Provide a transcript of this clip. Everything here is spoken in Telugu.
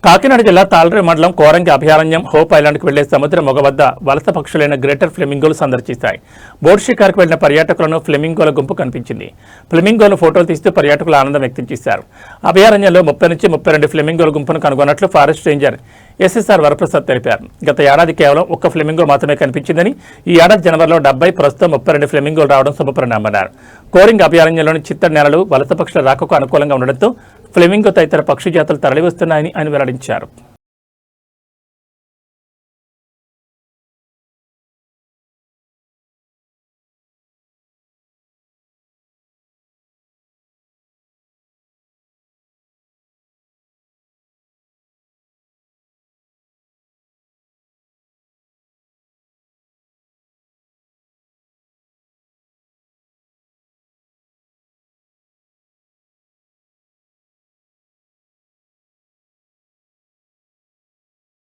కాకినాడ జిల్లా తాళ్రేరు మండలం కోరంగి అభయారణ్యం హోప్ ఐలాండ్కు వెళ్లే సముద్ర మొగ వద్ద వలస పక్షులైన గ్రేటర్ ఫ్లెమింగోలు సందర్శిస్తాయి. బోట్ షికార్కు వెళ్లిన పర్యాటకులను ఫ్లెమింగోల గుంపు కనిపించింది. ఫ్లెమింగోలు ఫోటోలు తీస్తూ పర్యాటకులు ఆనందం వ్యక్తం చేశారు. అభయారణ్యంలో 30 నుంచి 32 ఫ్లెమింగోల గుంపును కనుగొన్నట్లు ఫారెస్ట్ రేంజర్ ఎస్ఎస్ఆర్ వరప్రసాద్ తెలిపారు. గత ఏడాది కేవలం ఒక్క ఫ్లెమింగో మాత్రమే కనిపించిందని, ఈ ఏడాది జనవరిలో 70, ప్రస్తుతం 32 ఫ్లెమింగోలు రావడం శుభపరిణామన్నారు. కోరింగ్ అభయారణ్యంలోని చిత్తడి నేలలు వలస పక్షుల రాకకు అనుకూలంగా ఉండడంతో ఫ్లెమింగో తదితర పక్షి జాతులు తరలివస్తున్నాయని ఆయన వెల్లడించారు.